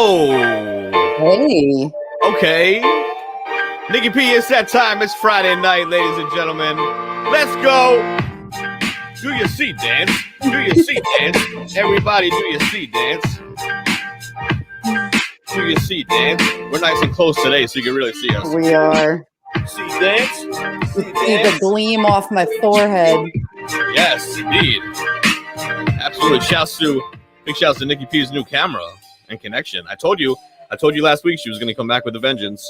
Whoa! Hey. Okay. Nikki P, it's that time. It's Friday night, ladies and gentlemen. Let's go. Do your seat dance. Do your seat dance. Everybody do your seat dance. Do your seat dance. We're nice and close today, so you can really see us. We are. Seat dance. Seat See the gleam off my forehead. Yes, indeed. Absolutely. Big shouts to Nikki P's new camera and connection. I told you last week she was going to come back with a vengeance.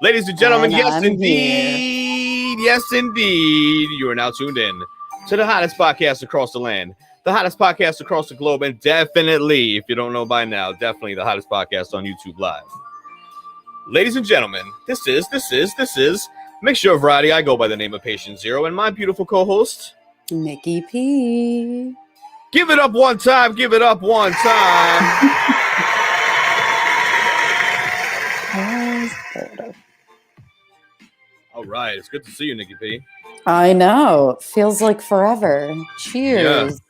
Ladies and gentlemen, yes, indeed. Yes, indeed. You are now tuned in to the hottest podcast across the land, the hottest podcast across the globe, and definitely, if you don't know by now, definitely the hottest podcast on YouTube Live. Ladies and gentlemen, this is Mixture of Variety. I go by the name of Patient Zero, and my beautiful co-host, Nikki P. Give it up one time. Give it up one time. All right. It's good to see you, Nikki P. I know. It feels like forever. Cheers.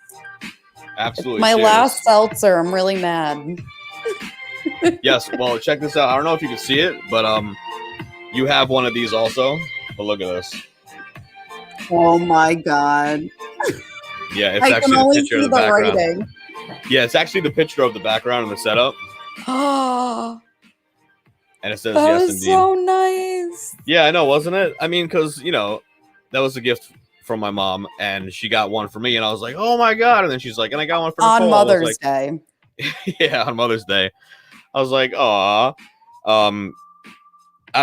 Yeah. Absolutely. My cheers. last seltzer. I'm really mad. Yes. Well, check this out. I don't know if you can see it, but you have one of these also. But look at this. Oh my God. Yeah, it's actually the picture of the background. Writing. Yeah, it's actually the picture of the background and the setup. Oh, and it says that yes, was indeed. so nice. Yeah, I know, wasn't it? I mean, because, that was a gift from my mom, and she got one for me, and I was like, oh my God. And then she's like, and I got one for Nicole. On Mother's Day. Yeah, on Mother's Day. I was like, aw. I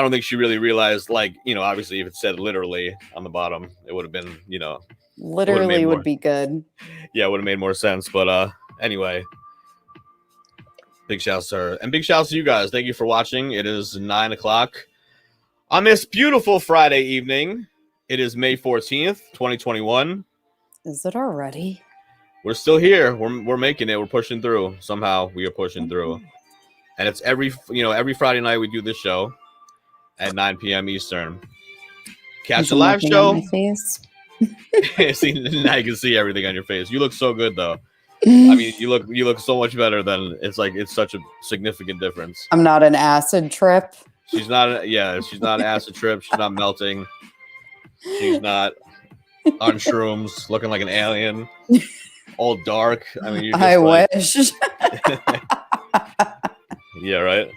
don't think she really realized, obviously, if it said literally on the bottom, it would have been, Literally would be good. Yeah, it would have made more sense. But anyway, big shouts to her. And big shouts to you guys. Thank you for watching. It is 9 o'clock on this beautiful Friday evening. It is May 14th, 2021. Is it already? We're still here. We're making it. We're pushing through. Somehow we are pushing through. And it's every Friday night we do this show at 9 p.m. Eastern. Catch the live show. See, now you can see everything on your face. You look so good, though. I mean, you look so much better than it's such a significant difference. I'm not an acid trip. She's not an acid trip. She's not melting. She's not on shrooms, looking like an alien, all dark. I mean, I wish. Yeah, right.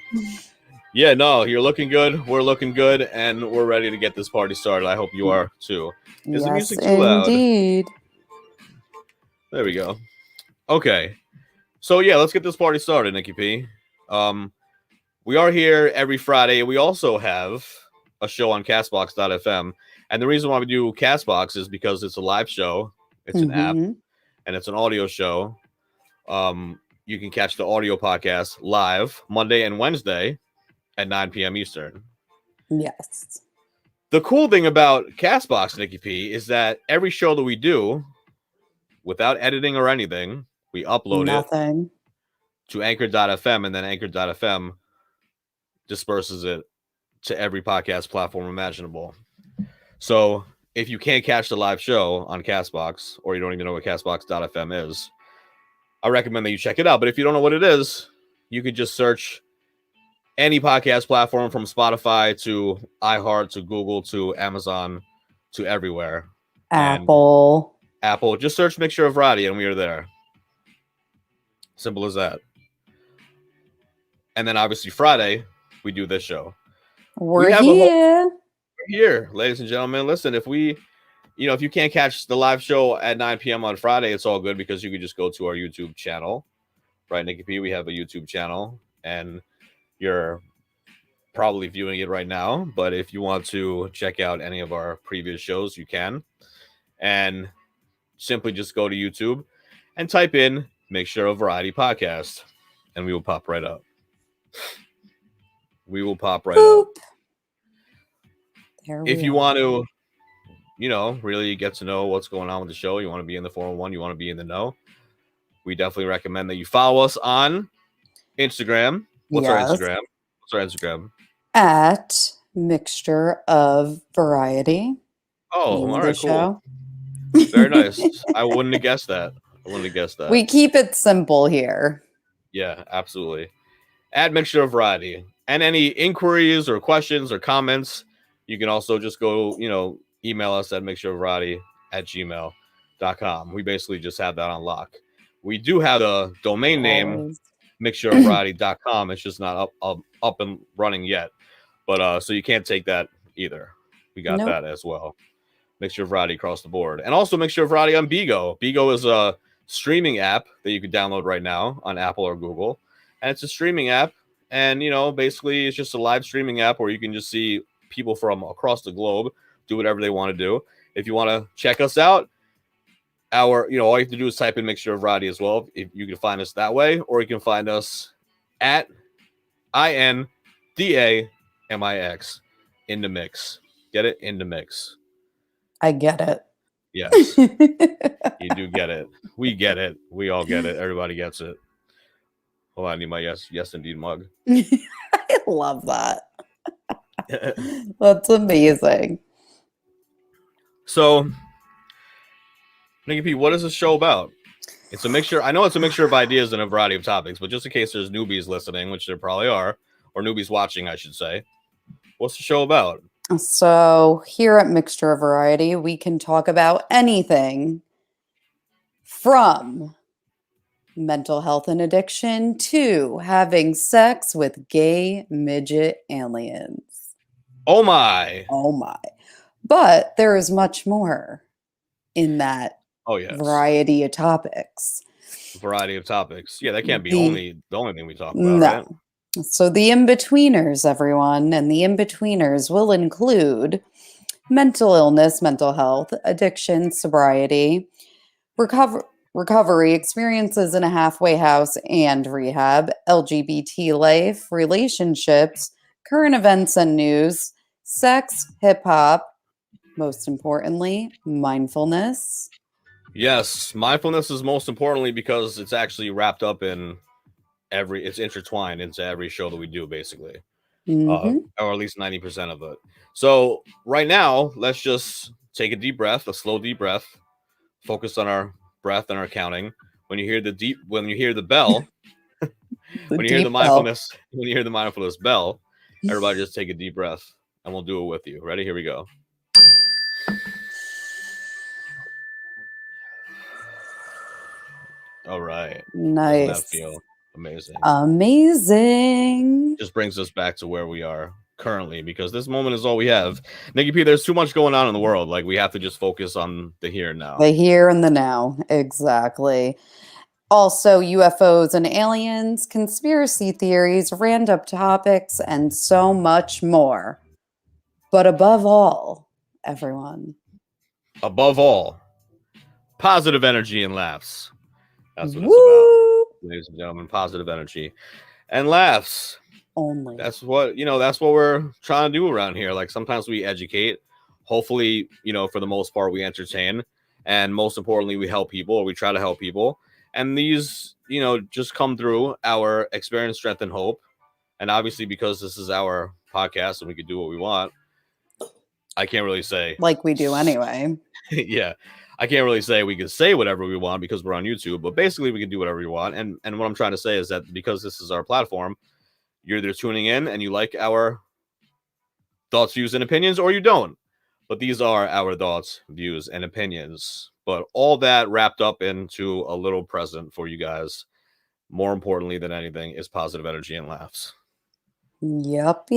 Yeah, no, you're looking good. We're looking good, and we're ready to get this party started. I hope you are too. Is the music too loud? Indeed. There we go. Okay. So yeah, let's get this party started, Nikki P. We are here every Friday. We also have a show on Castbox.fm. And the reason why we do Castbox is because it's a live show. It's an app, and it's an audio show. You can catch the audio podcast live Monday and Wednesday at 9 p.m. Eastern. Yes. The cool thing about Castbox, Nikki P, is that every show that we do, without editing or anything, we upload it to Anchor.fm, and then Anchor.fm disperses it to every podcast platform imaginable. So if you can't catch the live show on Castbox, or you don't even know what Castbox.fm is, I recommend that you check it out. But if you don't know what it is, you could just search any podcast platform from Spotify to iHeart to Google to Amazon to everywhere. Apple. Just search Mixture of Variety and we are there. Simple as that. And then obviously Friday, we do this show. We're here. We're here, ladies and gentlemen. Listen, if you can't catch the live show at 9 p.m. on Friday, it's all good because you can just go to our YouTube channel. Right, Nikki P? We have a YouTube channel, and you're probably viewing it right now. But if you want to check out any of our previous shows, you can. And simply just go to YouTube and type in Mixture of Variety Podcast, and we will pop right up. We will pop right up. If you want to, really get to know what's going on with the show, you want to be in the 401, you want to be in the know, we definitely recommend that you follow us on Instagram. What's our Instagram? At Mixture of Variety. Oh, all right, cool. Very nice. I wouldn't have guessed that. We keep it simple here. Yeah, absolutely. at Mixture of Variety. And any inquiries or questions or comments, you can also just go, email us at mixtureofvariety@gmail.com. We basically just have that on lock. We do have a domain name, mixtureofvariety.com. It's just not up and running yet. But so you can't take that either. We got that as well. Mixture of Variety across the board. And also Mixture of Variety on Bigo. Bigo is a streaming app that you can download right now on Apple or Google. And it's a streaming app. And, basically it's just a live streaming app where you can just see people from across the globe do whatever they want to do. If you want to check us out, all you have to do is type in Mixture of Variety as well. If you can find us that way, or you can find us at INDAMIX in the mix. Get it? In the mix. I get it. Yes. You do get it. We get it. We all get it. Everybody gets it. Hold on, I need my yes indeed mug. I love that. That's amazing. So, Nikki P, what is this show about? It's a mixture. I know it's a mixture of ideas and a variety of topics, but just in case there's newbies listening, which there probably are, or newbies watching, I should say, what's the show about? So here at Mixture of Variety, we can talk about anything from mental health and addiction to having sex with gay midget aliens. Oh my. Oh my. But there is much more in that variety of topics. Variety of topics. Yeah, that can't be the only thing we talk about, right? So the in-betweeners, everyone, and the in-betweeners will include mental illness, mental health, addiction, sobriety, recovery, experiences in a halfway house and rehab, LGBT life, relationships, current events and news, sex, hip-hop, most importantly, mindfulness. Yes, mindfulness is most importantly because it's actually wrapped up in it's intertwined into every show that we do, basically, or at least 90% of it. So right now, let's just take a deep breath, a slow deep breath, focus on our breath and our counting. When you hear the bell, when you hear the mindfulness bell, everybody just take a deep breath, and we'll do it with you. Ready? Here we go. All right. Nice. Doesn't that feel amazing? Amazing. Just brings us back to where we are currently, because this moment is all we have. Nikki P, there's too much going on in the world. Like, we have to just focus on the here and now. The here and the now. Exactly. Also, UFOs and aliens, conspiracy theories, random topics, and so much more. But above all, everyone. Above all, positive energy and laughs. That's what it's about, ladies and gentlemen. Positive energy and laughs. Only. That's what we're trying to do around here. Like, sometimes we educate. Hopefully, for the most part, we entertain. And most importantly, we help people, or we try to help people. And these, just come through our experience, strength, and hope. And obviously, because this is our podcast and we can do what we want, I can't really say. Like we do anyway. Yeah. I can't really say we can say whatever we want because we're on YouTube, but basically we can do whatever we want. And what I'm trying to say is that because this is our platform, you're either tuning in and you like our thoughts, views, and opinions, or you don't. But these are our thoughts, views, and opinions. But all that wrapped up into a little present for you guys. More importantly than anything is positive energy and laughs. Yep.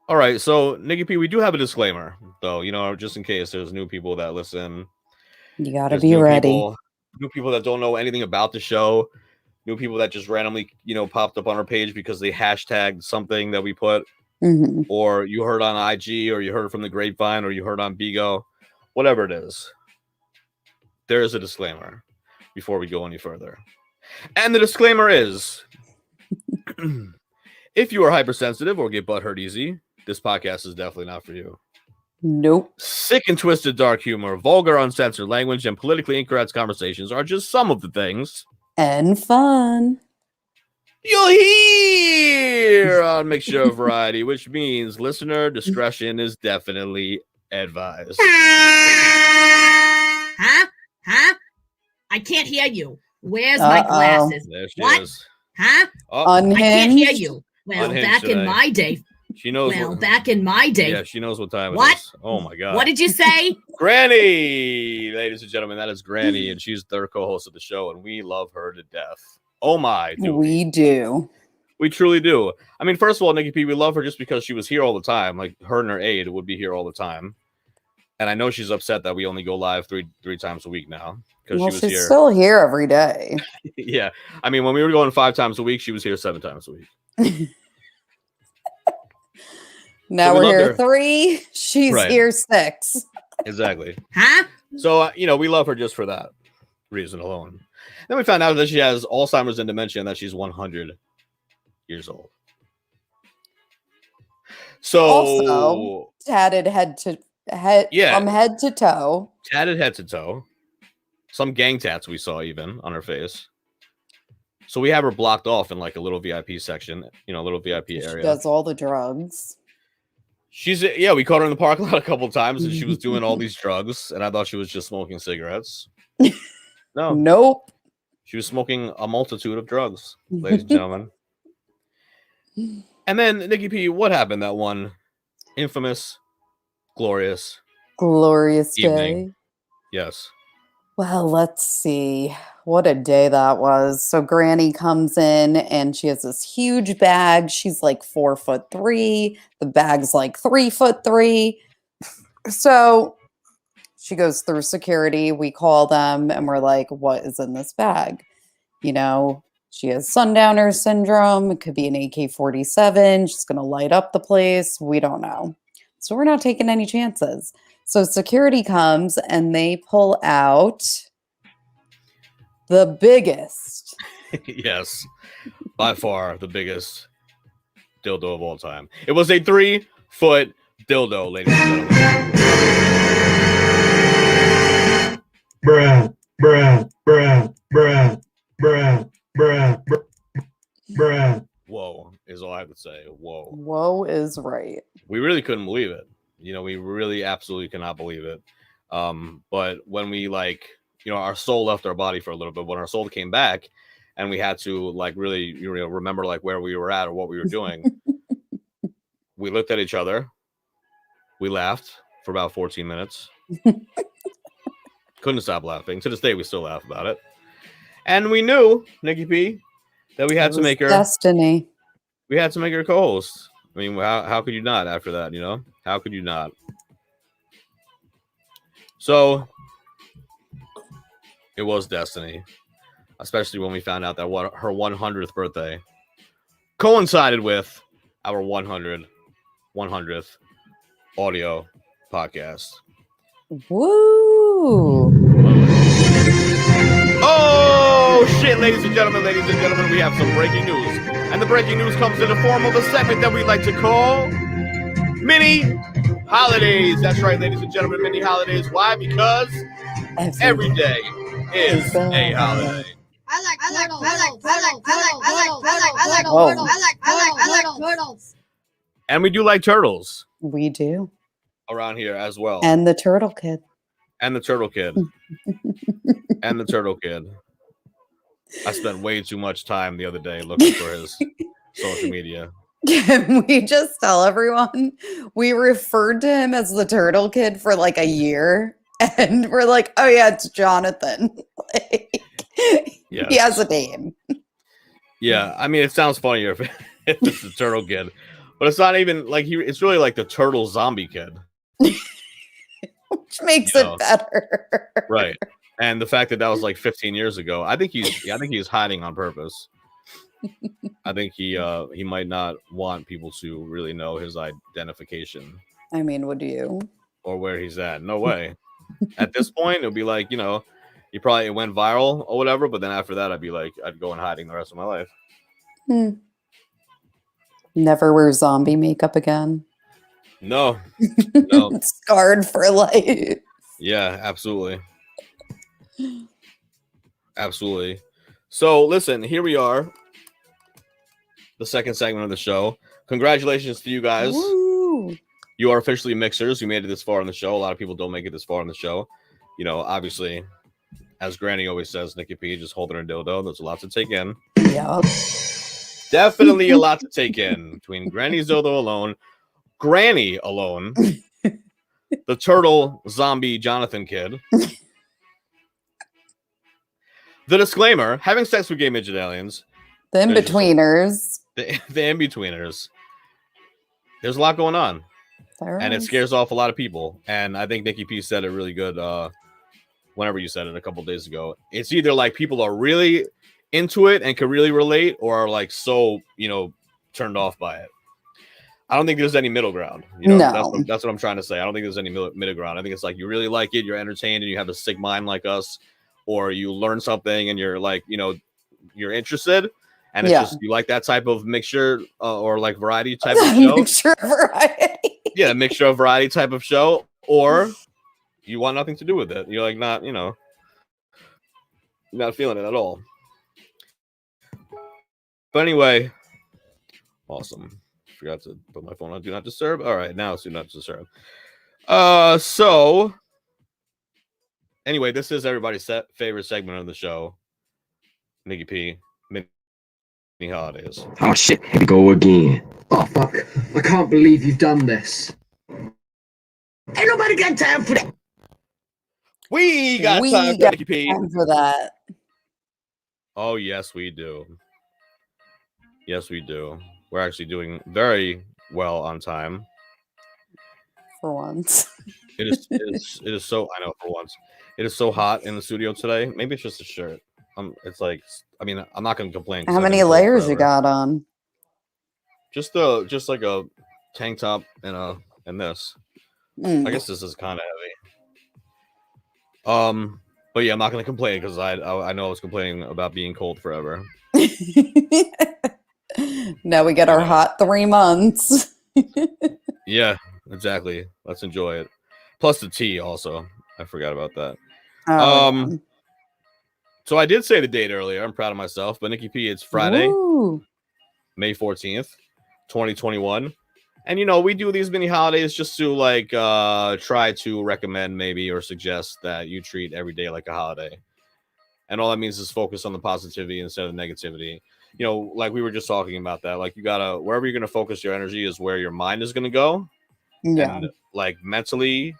All right, so Nikki P, we do have a disclaimer, though, just in case there's new people that listen. You got to be ready. New people that don't know anything about the show, new people that just randomly, popped up on our page because they hashtagged something that we put, or you heard on IG, or you heard from the grapevine, or you heard on Bigo, whatever it is. There is a disclaimer before we go any further. And the disclaimer is, if you are hypersensitive or get butthurt easy, this podcast is definitely not for you. Nope. Sick and twisted dark humor, vulgar uncensored language, and politically incorrect conversations are just some of the things. And fun. You'll hear on Mixture of Variety, which means listener discretion is definitely advised. Huh? I can't hear you. Where's my glasses? There she What? is. Huh? Unhinged? I can't hear you. Well, Unhinged back today. in my day. She knows. Well, back in my day. Yeah, she knows what time What? it is. Oh my god. What did you say? Granny, ladies and gentlemen, that is Granny, and she's the co-host of the show, and we love her to death. Oh my, do we do. We truly do. I mean, first of all, Nikki P, we love her just because she was here all the time. Like her and her aide would be here all the time. And I know she's upset that we only go live three times a week now because Well, she was she's here. still here every day. Yeah, I mean, when we were going 5 times a week, she was here 7 times a week. Now so we're here 3. She's here 6. Exactly. Huh? So we love her just for that reason alone. Then we found out that she has Alzheimer's and dementia, and that she's 100 years old. So also tatted head to head, from head to toe. Tatted head to toe. Some gang tats we saw even on her face. So we have her blocked off in like a little VIP section, a little VIP area. She does all the drugs. We caught her in the parking lot a couple of times, and she was doing all these drugs, and I thought she was just smoking cigarettes. No. Nope. She was smoking a multitude of drugs, ladies and gentlemen. And then, Nikki P, what happened that one infamous, glorious evening? Day? Yes. Well, let's see. What a day that was. So Granny comes in and she has this huge bag. She's like 4'3". The bag's like 3'3". So she goes through security. We call them and we're like, what is in this bag? She has sundowner syndrome. It could be an AK-47. She's going to light up the place. We don't know. So we're not taking any chances. So security comes and they pull out the biggest. Yes, by far the biggest dildo of all time. It was a 3-foot dildo, ladies and gentlemen. Bruh, bruh, bruh, bruh, bruh, bruh, bruh. Whoa is all I would say. Whoa. Whoa is right. We really couldn't believe it. We really absolutely cannot believe it. But when we our soul left our body for a little bit, when our soul came back and we had to really remember where we were at or what we were doing, we looked at each other, we laughed for about 14 minutes, couldn't stop laughing. To this day we still laugh about it, and we knew, Nikki P, that we had to make her destiny. We had to make her co-host. I mean, how could you not after that, how could you not? So it was destiny, especially when we found out that her 100th birthday coincided with our 100th audio podcast. Woo! Oh, shit, ladies and gentlemen, we have some breaking news. And the breaking news comes in the form of a segment that we like to call Mini Holidays. That's right, ladies and gentlemen, Mini Holidays. Why? Because every day is a holiday. I like turtles. And we do like turtles. We do. Around here as well. And the Turtle Kid. And the Turtle Kid. And the Turtle Kid. I spent way too much time the other day looking for his social media. Can we just tell everyone we referred to him as the Turtle Kid for a year? And we're like, oh yeah, it's Jonathan. Yes. He has a name. Yeah, I mean, it sounds funnier if it's the Turtle Kid. But it's not even it's really like the Turtle Zombie Kid. Which makes it better. Right. And the fact that was 15 years ago, I think he's hiding on purpose. I think he might not want people to really know his identification. I mean, would you? Or where he's at. No way. At this point, it'll be it went viral or whatever, but then after that, I'd go in hiding the rest of my life. Never wear zombie makeup again. No. Scarred for life. Yeah, absolutely. Absolutely. So listen, here we are. The second segment of the show. Congratulations to you guys. Woo. You are officially mixers. You made it this far on the show. A lot of people don't make it this far on the show. Obviously, as Granny always says, Nikki P, just holding her dildo. There's a lot to take in. Yeah. Definitely a lot to take in between Granny Zodo alone, Granny alone, the turtle zombie Jonathan kid. The disclaimer: having sex with gay midget aliens. The in-betweeners. The in-betweeners. There's a lot going on. And it scares off a lot of people. And I think Nikki P said it really good whenever you said it a couple days ago. It's either like people are really into it and can really relate, or are like so, turned off by it. I don't think there's any middle ground. No. That's what I'm trying to say. I don't think there's any middle ground. I think it's like you really like it, you're entertained, and you have a sick mind like us, or you learn something and you're like, you're interested. And it's just you like that type of mixture or like variety type of show. Mixture of variety. Yeah, mixture of variety type of show, or you want nothing to do with it. You're like not feeling it at all. But anyway, awesome. Forgot to put my phone on Do Not Disturb. All right, now it's Do Not Disturb. So anyway, this is everybody's favorite segment of the show. Nikki P. Mini holidays. Oh shit, here we go again. Oh fuck. I can't believe you've done this. Ain't nobody got time for that. We got time for Nikki P. Time for that. Oh yes, we do. Yes, we do. We're actually doing very well on time. For once. It is so, I know, for once. It is so hot in the studio today. Maybe it's just a shirt. It's like, I'm not gonna complain. How many layers you got on? Just like a tank top and this. I guess this is kind of heavy. But yeah, I'm not gonna complain because I know I was complaining about being cold forever. Now we get our hot 3 months. Yeah, exactly. Let's enjoy it. Plus the tea also. I forgot about that. So I did say the date earlier. I'm proud of myself. But Nikki P, it's Friday, May 14th, 2021. And we do these mini holidays just to like try to recommend maybe or suggest that you treat every day like a holiday. And all that means is focus on the positivity instead of the negativity. Like we were just talking about that. Like you gotta, wherever you're gonna focus your energy is where your mind is gonna go. Yeah. And like mentally,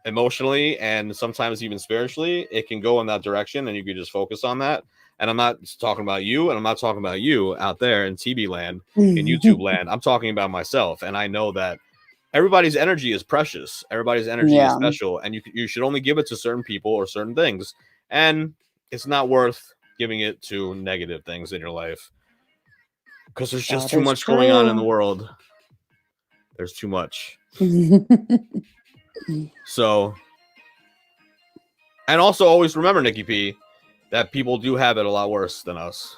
emotionally, and sometimes even spiritually, it can go in that direction, and you can just focus on that. And I'm not talking about you, and I'm not talking about you out there in TV land, in YouTube land. I'm talking about myself, and I know that everybody's energy is precious. Everybody's energy is special, and you should only give it to certain people or certain things. And it's not worth giving it to negative things in your life because there's just too much going on in the world. There's too much. So, and also always remember, Nikki P, that people do have it a lot worse than us.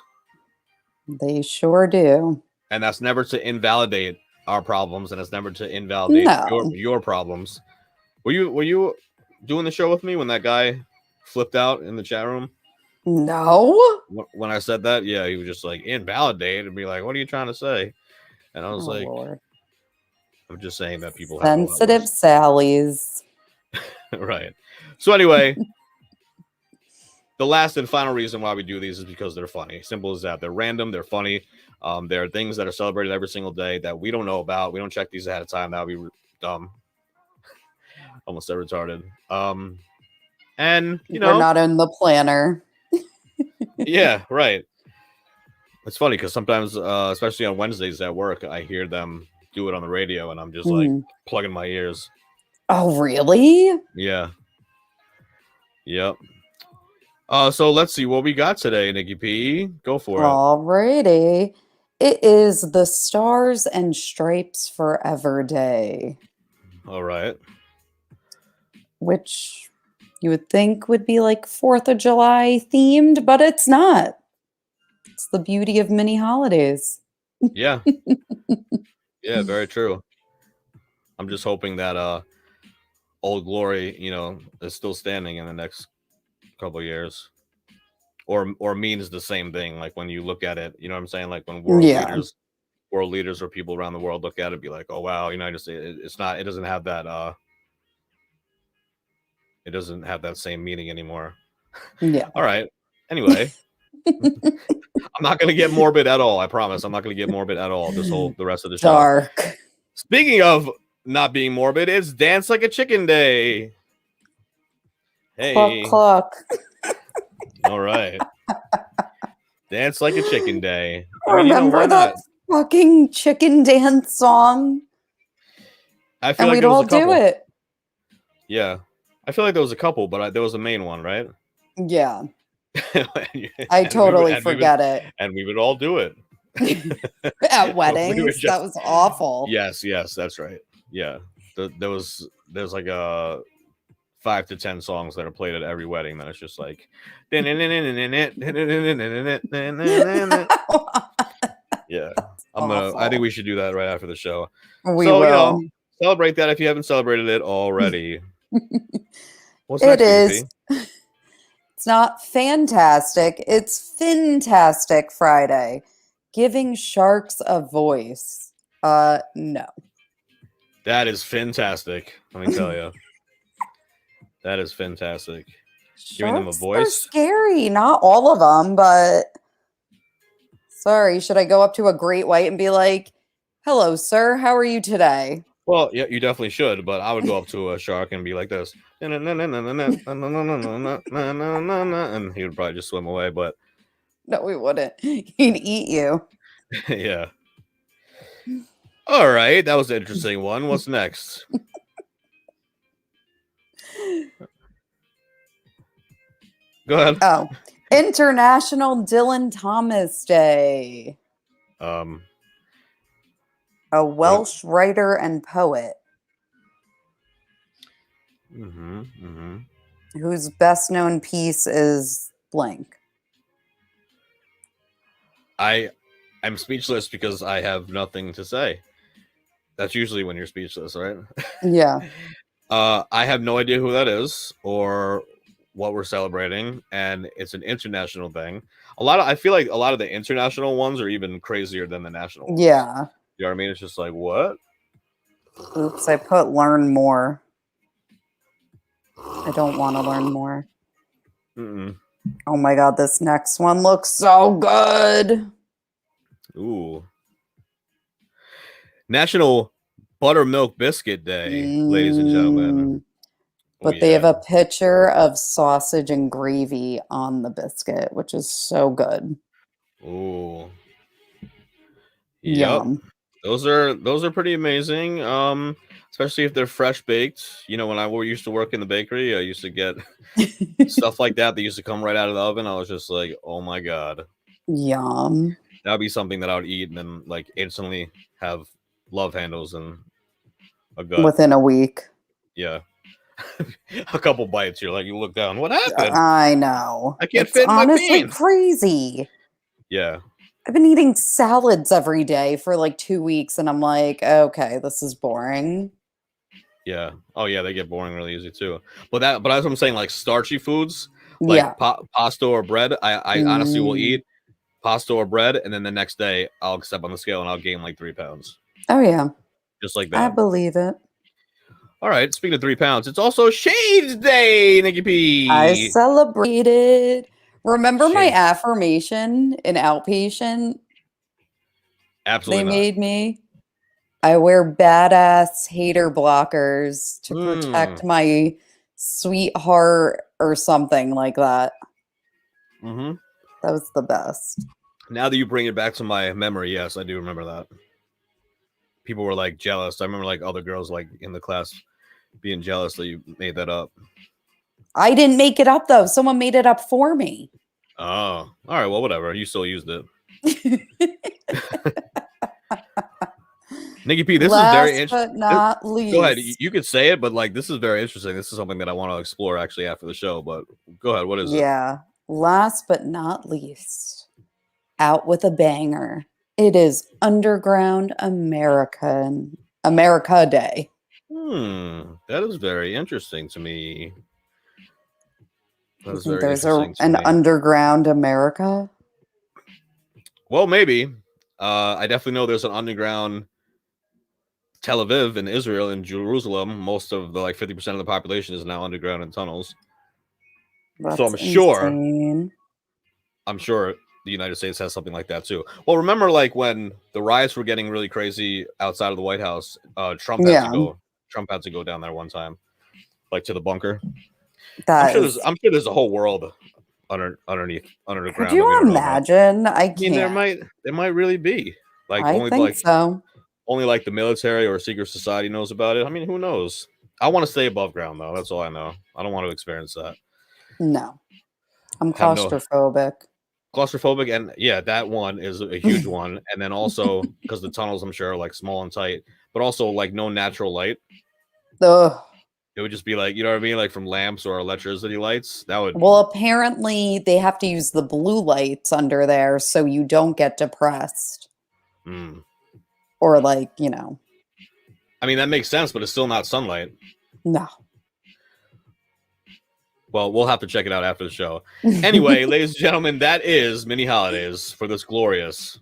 They sure do. And that's never to invalidate our problems, and it's never to invalidate your problems. Were you doing the show with me when that guy flipped out in the chat room? No. When I said that, yeah, he was just like invalidate and be like, "What are you trying to say?" And I was like, Lord. "I'm just saying that people have sensitive Sallies." Right. So anyway, the last and final reason why we do these is because they're funny. Simple as that. They're random. They're funny. There are things that are celebrated every single day that we don't know about. We don't check these ahead of time. That would be dumb. Almost so retarded. And we're not in the planner. Yeah, right. It's funny because sometimes, especially on Wednesdays at work, I hear them do it on the radio, and I'm just like plugging my ears. Oh, really? Yeah. Yep. So let's see what we got today, Nikki P. Go for it. Alrighty. It is the Stars and Stripes Forever Day. All right. Which you would think would be like 4th of July themed, but it's not. It's the beauty of mini holidays. Yeah. Yeah, very true. I'm just hoping that Old Glory, is still standing in the next couple of years. Or means the same thing. Like when you look at it, you know what I'm saying? Like when world leaders or people around the world look at it, be like, oh wow, it doesn't have that same meaning anymore. Yeah. All right. Anyway, I'm not going to get morbid at all. I promise. I'm not going to get morbid at all the rest of the show. Dark. Speaking of not being morbid, it's Dance Like a Chicken Day. Hey. Cluck, cluck. All right. Dance Like a Chicken Day. Remember why that not? fucking chicken dance song? I feel And like we'd there was all a couple. do it. Yeah. I feel like there was a couple, but there was a main one, right? Yeah. And I totally forget it. And we would all do it. At weddings? That was awful. Yes, that's right. Yeah. There's like 5 to 10 songs that are played at every wedding that it's just like yeah. I think we should do that right after the show. We will. Celebrate that if you haven't celebrated it already. What's it next, is. It's not fantastic. It's Fantastic Friday. Giving sharks a voice. No. That is fantastic. Let me tell you. That is fantastic. Giving them a voice. Are scary. Not all of them, but sorry. Should I go up to a great white and be like, "Hello, sir. How are you today?" Well, yeah, you definitely should, but I would go up to a shark and be like this. And he would probably just swim away, but no, we wouldn't. He'd eat you. Yeah. All right, that was an interesting one. What's next? Go ahead. Oh, International Dylan Thomas Day. A Welsh writer and poet. Whose best known piece is blank. I'm speechless because I have nothing to say. That's usually when you're speechless, right? Yeah. I have no idea who that is or what we're celebrating, and it's an international thing. I feel like a lot of the international ones are even crazier than the national ones. Yeah. You know what I mean? It's just like, what? Oops, I put learn more. I don't want to learn more. Oh my god, this next one looks so good. Ooh. National Buttermilk Biscuit Day, ladies and gentlemen. But they have a picture of sausage and gravy on the biscuit, which is so good. Ooh. Yum. Yep. Those are pretty amazing. Especially if they're fresh baked. You know, when I used to work in the bakery, I used to get stuff like that used to come right out of the oven. I was just like, oh my god. Yum. That would be something that I would eat and then like instantly have love handles and a gut. Within a week. Yeah. A couple bites, you look down. What happened? I know. I can't fit in my bean. Crazy. Yeah. I've been eating salads every day for like 2 weeks, and I'm like, okay, this is boring. Yeah. Oh yeah, they get boring really easy too. But that's what I'm saying. Like starchy foods, like pasta or bread. I honestly will eat pasta or bread, and then the next day I'll step on the scale and I'll gain like 3 pounds. Oh yeah, just like that. I believe it. All right. Speaking of 3 pounds, it's also Shades Day, Nikki P. I celebrated. Remember my affirmation in outpatient? Absolutely. They made me. I wear badass hater blockers to protect my sweetheart or something like that. That was the best. Now that you bring it back to my memory, yes, I do remember that. People were like jealous. I remember like other girls like in the class being jealous that you made that up. I didn't make it up though. Someone made it up for me. Oh, all right. Well, whatever. You still used it. Nikki P, this is very interesting. But not least. Go ahead. You could say it, but like this is very interesting. This is something that I want to explore actually after the show. But go ahead. What is it? Yeah. Last but not least, out with a banger. It is Underground America Day. That is very interesting to me. That is very there's interesting an underground America? Well, maybe. I definitely know there's an underground Tel Aviv in Israel, in Jerusalem. Most of the 50% of the population is now underground in tunnels. So I'm sure the United States has something like that too. Well, remember like when the riots were getting really crazy outside of the White House, Trump had to go down there one time, like to the bunker. I'm sure there's a whole world underneath the ground. Could you imagine? I can't. I mean, there might really be like I think so. Only like the military or secret society knows about it. I mean, who knows? I want to stay above ground though. That's all I know. I don't want to experience that. No, I'm claustrophobic. Claustrophobic, and yeah, that one is a huge one. And then also because the tunnels, I'm sure, are like small and tight, but also like no natural light. Ugh. It would just be like, you know what I mean, like from lamps or electricity lights. That would. Well, apparently they have to use the blue lights under there so you don't get depressed. Or like, you know. I mean, that makes sense, but it's still not sunlight. No. Well, we'll have to check it out after the show. Anyway, ladies and gentlemen, that is Mini Holidays for this glorious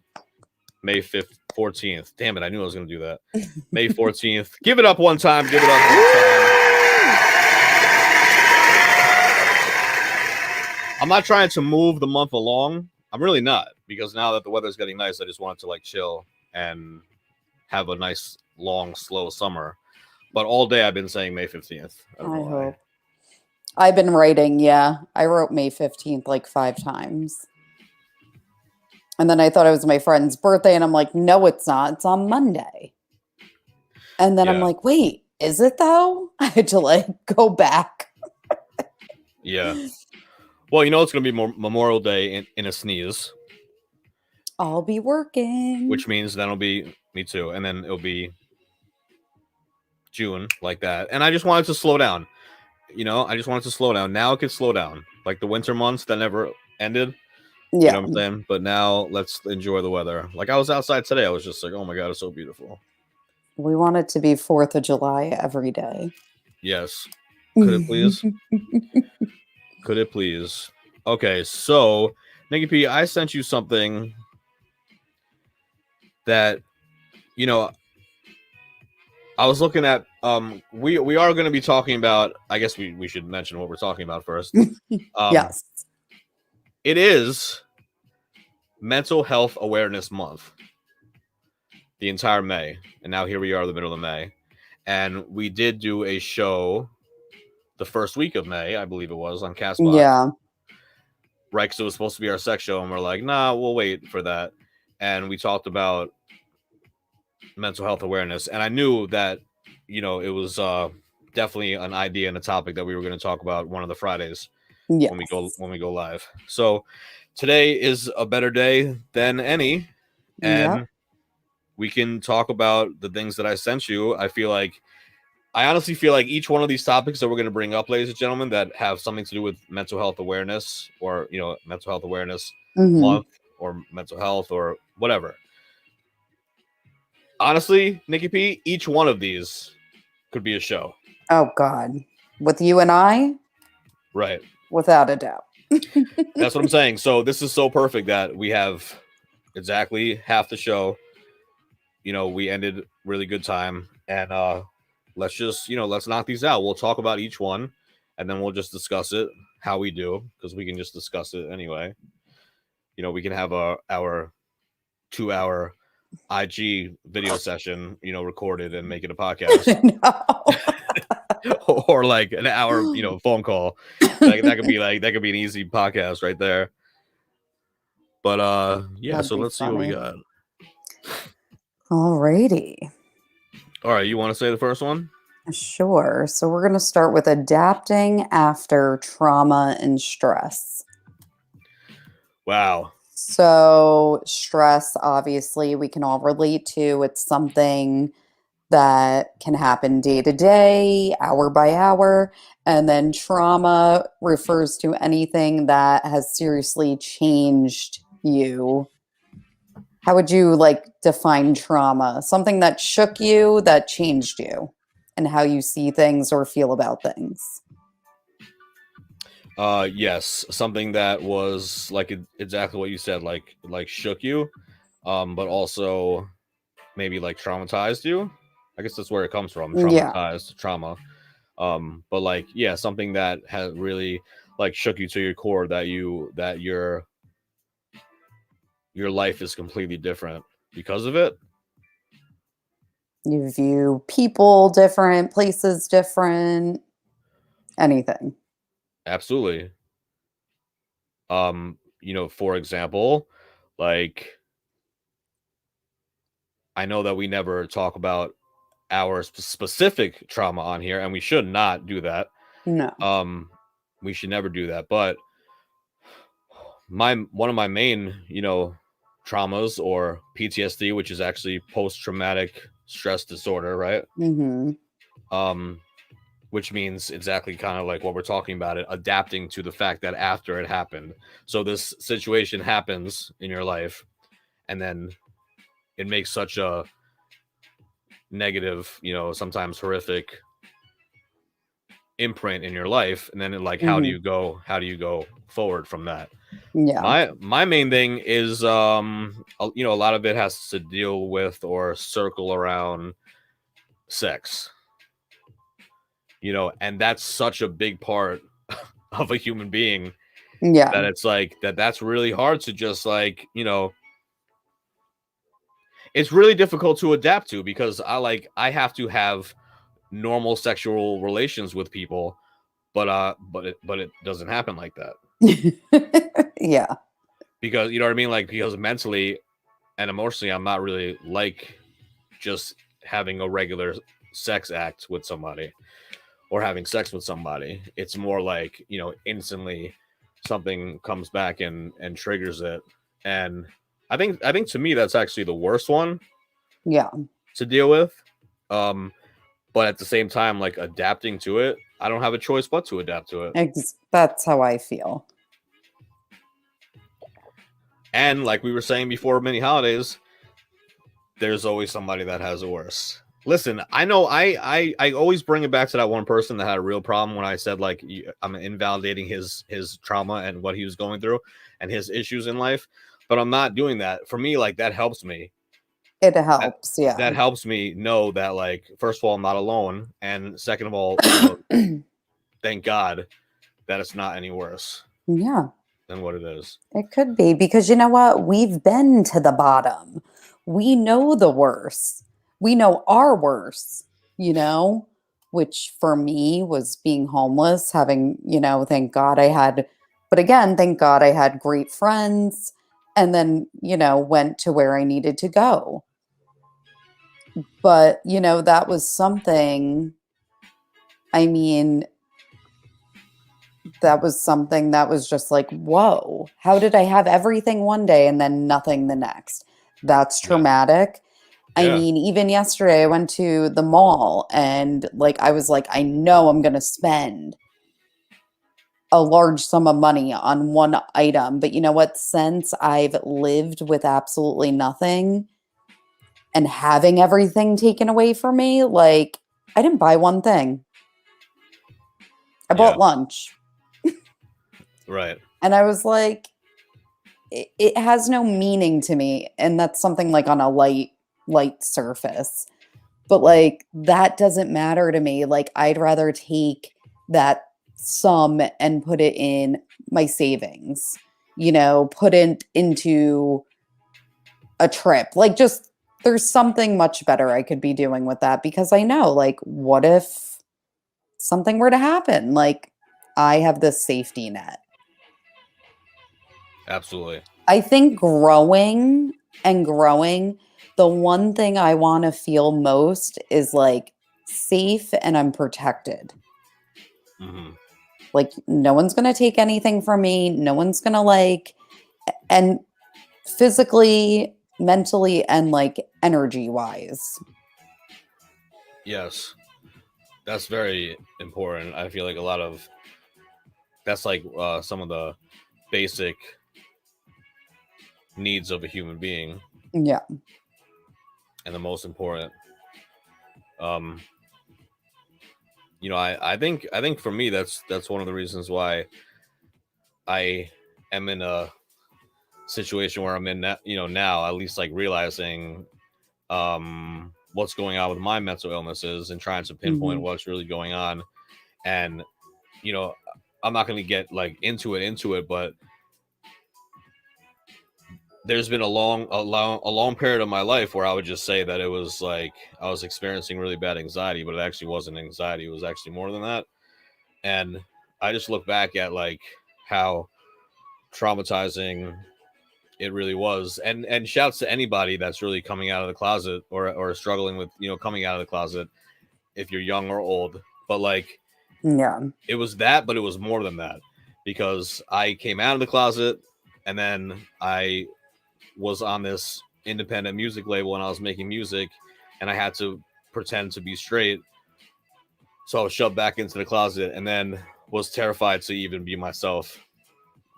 May 5th, 14th. Damn it, I knew I was going to do that. May 14th. Give it up one time. Give it up one time. I'm not trying to move the month along. I'm really not, because now that the weather's getting nice, I just wanted to like chill and have a nice, long, slow summer. But all day I've been saying May 15th. I hope. I've been writing, yeah. I wrote May 15th like 5 times. And then I thought it was my friend's birthday, and I'm like, no, it's not. It's on Monday. And then I'm like, wait, is it though? I had to like go back. Yeah. Well, you know it's going to be Memorial Day in a sneeze. I'll be working. Which means then it'll be me too. And then it'll be June like that. And I just wanted to slow down. You know, I just wanted to slow down. Now it can slow down. Like the winter months that never ended. Yeah. You know what I'm saying? But now let's enjoy the weather. Like I was outside today. I was just like, oh my God, it's so beautiful. We want it to be 4th of July every day. Yes. Could it please? Could it please? Okay, so Nikki P, I sent you something that, you know, I was looking at. We are going to be talking about. I guess we should mention what we're talking about first. Yes, it is Mental Health Awareness Month. The entire May, and now here we are, the middle of May, and we did do a show the first week of May, I believe it was, on Castbox. Yeah, right. Because it was supposed to be our sex show, and we're like, nah, we'll wait for that. And we talked about mental health awareness, and I knew that, you know, it was definitely an idea and a topic that we were going to talk about one of the Fridays when we go live. So today is a better day than any, and we can talk about the things that I sent you. I honestly feel like each one of these topics that we're going to bring up, ladies and gentlemen, that have something to do with mental health awareness, or, you know, mental health awareness month, or mental health, or whatever. Honestly, Nikki P, each one of these could be a show. Oh God, with you and I, right? Without a doubt. That's what I'm saying. So this is so perfect that we have exactly half the show. You know, we ended really good time, and let's just, you know, let's knock these out. We'll talk about each one, and then we'll just discuss it how we do, because we can just discuss it anyway. You know, we can have our 2-hour IG video session, you know, recorded and make it a podcast. Or like an hour, you know, phone call. That could be an easy podcast right there. But yeah, so let's see what we got. Alrighty. All right, you want to say the first one? Sure. So we're going to start with adapting after trauma and stress. Wow. So stress, obviously, we can all relate to. It's something that can happen day to day, hour by hour. And then trauma refers to anything that has seriously changed you. How would you like define trauma? Something that shook you, that changed you, and how you see things or feel about things. Yes, something that was like exactly what you said, like shook you, but also maybe like traumatized you. I guess that's where it comes from. Traumatized, trauma. But like, yeah, something that has really, like shook you to your core that your life is completely different because of it? You view people different, places different, anything. Absolutely. For example, like I know that we never talk about our specific trauma on here, and we should not do that. No. We should never do that. But one of my main, traumas or PTSD, which is actually post-traumatic stress disorder, right? Mm-hmm. Which means exactly kind of like what we're talking about, it adapting to the fact that after it happened. So this situation happens in your life, and then it makes such a negative, sometimes horrific imprint in your life, and then how do you go forward from that? Yeah. My main thing is a lot of it has to deal with or circle around sex, and that's such a big part of a human being Yeah. that it's like that's really hard to just it's really difficult to adapt to, because I have to have normal sexual relations with people, but it doesn't happen like that. Yeah. Because you know what I mean, like, because mentally and emotionally I'm not really like just having a regular sex act with somebody or having sex with somebody. It's more like, instantly something comes back and triggers it. And I think to me that's actually the worst one. Yeah. To deal with. But at the same time, like, adapting to it, I don't have a choice but to adapt to it. That's how I feel. And like we were saying before many holidays, there's always somebody that has it worse. Listen, I know I always bring it back to that one person that had a real problem when I said, like, I'm invalidating his trauma and what he was going through and his issues in life, but I'm not doing that. For me, like, that helps me. It helps, yeah. That helps me know that, like, first of all, I'm not alone, and second of all, thank God that it's not any worse. Yeah. Than what it is. It could be, because you know what? We've been to the bottom. We know the worst. We know our worst, which for me was being homeless, having, thank God I had, but again, thank God I had great friends, and then, went to where I needed to go. But, that was something, I mean, that was something that was just like, whoa, how did I have everything one day and then nothing the next? That's traumatic. Yeah. I mean, even yesterday I went to the mall and I was like, I know I'm going to spend a large sum of money on one item. But you know what? Since I've lived with absolutely nothing and having everything taken away from me, I didn't buy one thing. I bought lunch. Right. And I was like, it has no meaning to me. And that's something on a light surface. But that doesn't matter to me. I'd rather take that sum and put it in my savings, put it into a trip. Just there's something much better I could be doing with that, because I know, what if something were to happen? I have this safety net. Absolutely. I think growing, the one thing I want to feel most is safe and I'm protected. Mm-hmm. No one's going to take anything from me. No one's going to and physically, mentally, and energy wise. Yes. That's very important. I feel like a lot of that's some of the basic needs of a human being. Yeah. And the most important. I think for me that's one of the reasons why I am in a situation where I'm in now, at least realizing what's going on with my mental illnesses and trying to pinpoint what's really going on. And I'm not going to get like into it, but there's been a long period of my life where I would just say that it was like I was experiencing really bad anxiety, but it actually wasn't anxiety. It was actually more than that. And I just look back at like how traumatizing it really was. And shouts to anybody that's really coming out of the closet or struggling with, coming out of the closet, if you're young or old. But like, yeah, it was that, but it was more than that, because I came out of the closet and then I was on this independent music label and I was making music and I had to pretend to be straight. So I was shoved back into the closet and then was terrified to even be myself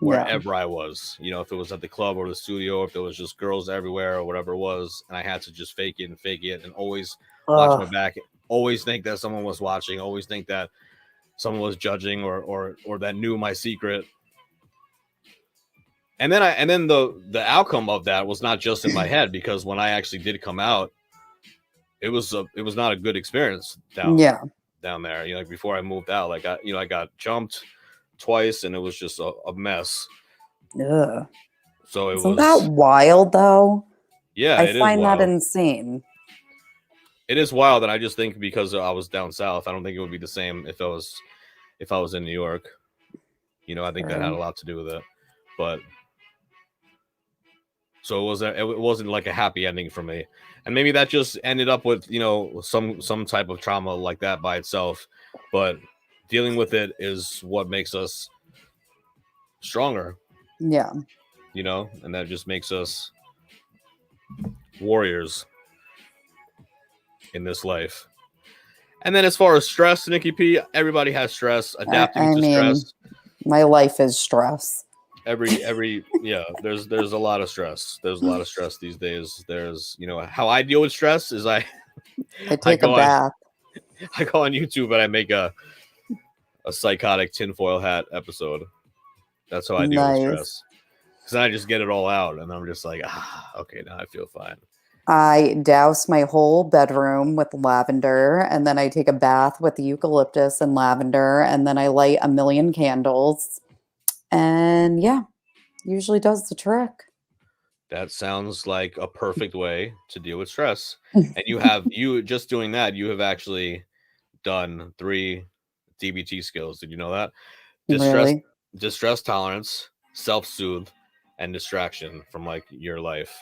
wherever I was, if it was at the club or the studio, if there was just girls everywhere or whatever it was. And I had to just fake it and always watch my back, always think that someone was watching, always think that someone was judging or that knew my secret. And then the outcome of that was not just in my head, because when I actually did come out, it was not a good experience down there. Like before I moved out, like I got jumped twice and it was just a mess. Ugh. So Isn't that wild though? Yeah, I it is find wild. that insane. It is wild, and I just think because I was down south, I don't think it would be the same if I was in New York. I think that had a lot to do with it. But so it wasn't like a happy ending for me. And maybe that just ended up with, some type of trauma like that by itself. But dealing with it is what makes us stronger. Yeah. And that just makes us warriors in this life. And then as far as stress, Nikki P, everybody has stress, adapting to stress. My life is stress. Every there's a lot of stress. There's a lot of stress these days. There's, how I deal with stress is I take a bath. I go on YouTube and I make a psychotic tinfoil hat episode. That's how I deal with stress. Because I just get it all out and I'm just like, okay, now I feel fine. I douse my whole bedroom with lavender, and then I take a bath with eucalyptus and lavender, and then I light a million candles. And usually does the trick. That sounds like a perfect way to deal with stress. And you just doing that, you have actually done 3 DBT skills. Did you know that? Distress tolerance, self-soothe, and distraction from like your life.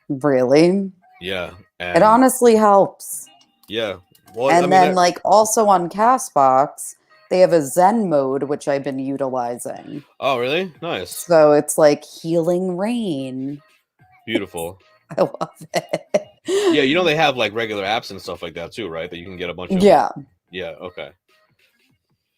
Really? Yeah. It honestly helps. Yeah. Well, and then like also on Castbox, they have a Zen mode, which I've been utilizing. Oh, really? Nice. So it's like healing rain. Beautiful. I love it. Yeah, they have like regular apps and stuff like that too, right? That you can get a bunch of. Yeah. Yeah. Okay.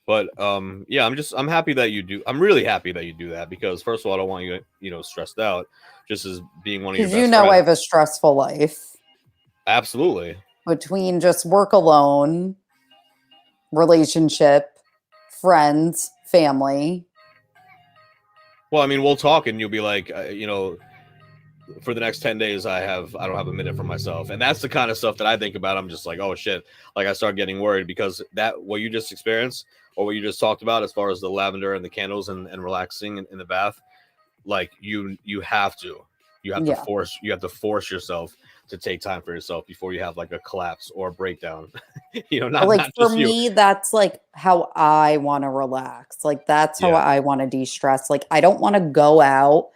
But I'm happy that you do. I'm really happy that you do that, because first of all, I don't want you, stressed out, just as being one of your best friends. I have a stressful life. Absolutely. Between just work alone, relationship, friends, family. Well, I mean, we'll talk and you'll be like, for the next 10 days, I don't have a minute for myself. And that's the kind of stuff that I think about. I'm just like, oh shit. Like I start getting worried, because what you just experienced or what you just talked about, as far as the lavender and the candles and relaxing in the bath, like you have to force yourself to take time for yourself before you have like a collapse or a breakdown. Not for me, that's like how I want to relax. Like that's how I want to de-stress. Like I don't want to go out.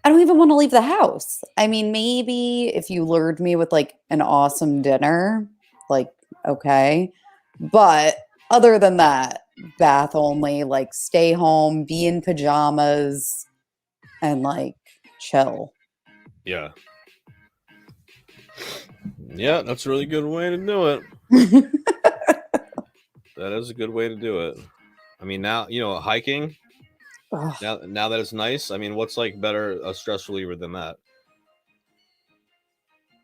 I don't even want to leave the house. I mean, maybe if you lured me with like an awesome dinner, like, okay. But other than that, bath only, like stay home, be in pajamas and like chill. Yeah. Yeah, that's a really good way to do it. That is a good way to do it. I mean, now, hiking. Now that it's nice, I mean, what's like better a stress reliever than that?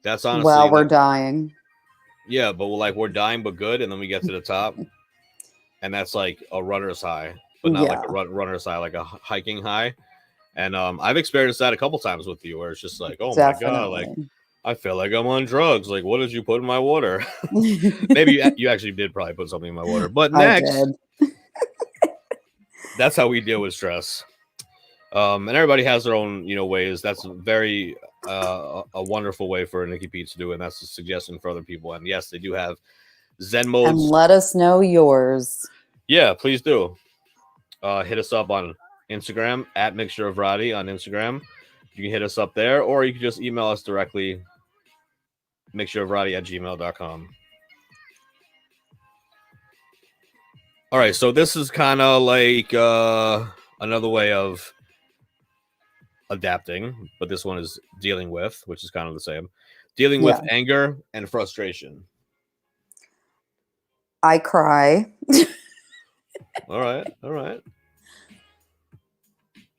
That's honestly. Well, we're dying. Yeah, but we're dying, but good, and then we get to the top, and that's like a runner's high, but not like a runner's high, like a hiking high. And I've experienced that a couple times with you, where it's just like, oh my god, like I feel like I'm on drugs. Like, what did you put in my water? Maybe you actually did probably put something in my water. But next, that's how we deal with stress. And everybody has their own, ways. That's very a wonderful way for Nikki P to do it. And that's a suggestion for other people. And yes, they do have Zen modes. And let us know yours. Yeah, please do. Hit us up on Instagram at Mixture of Roddy on Instagram. You can hit us up there, or you can just email us directly, mixtureofroddy@gmail.com. All right, so this is kind of like another way of adapting, but this one is dealing with, which is kind of the same. Dealing with anger and frustration. I cry. All right.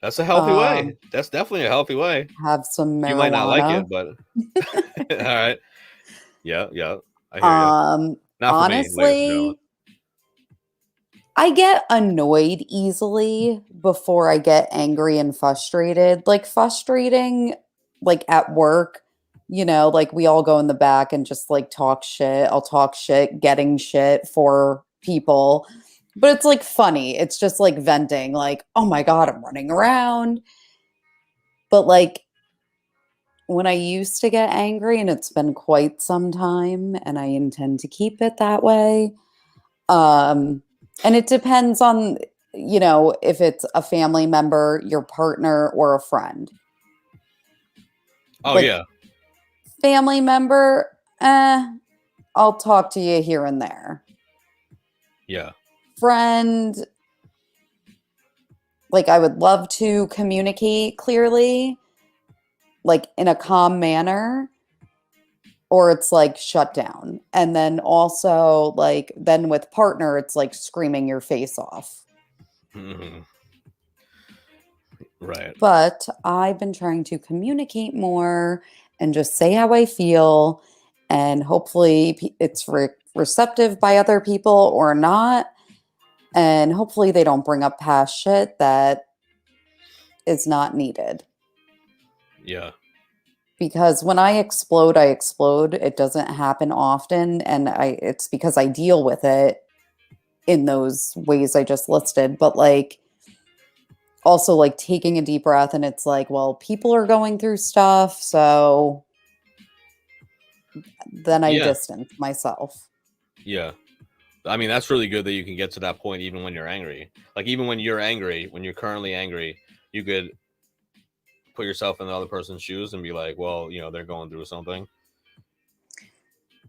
That's a healthy way. That's definitely a healthy way. Have some marijuana. You might not like it, but all right. Yeah. I hear you. Not honestly, I get annoyed easily before I get angry and frustrated. Like frustrating, like at work, like we all go in the back and just like talk shit. I'll talk shit, getting shit for people. But it's like funny. It's just like venting, like, oh my God, I'm running around. But like when I used to get angry, and it's been quite some time, and I intend to keep it that way. And it depends on, if it's a family member, your partner, or a friend. Oh, yeah. Family member, I'll talk to you here and there. Yeah. Friend, like I would love to communicate clearly, like in a calm manner, or it's like shut down. And then also like then with partner, it's like screaming your face off. Mm-hmm. Right. But I've been trying to communicate more and just say how I feel, and hopefully it's receptive by other people or not. And hopefully they don't bring up past shit that is not needed. Yeah. Because when I explode, I explode. It doesn't happen often. And it's because I deal with it in those ways I just listed. But like, also like taking a deep breath, and it's like, well, people are going through stuff. So then I distance myself. Yeah. I mean, that's really good that you can get to that point even when you're angry. Like, even when you're angry, when you're currently angry, you could put yourself in the other person's shoes and be like, well, they're going through something.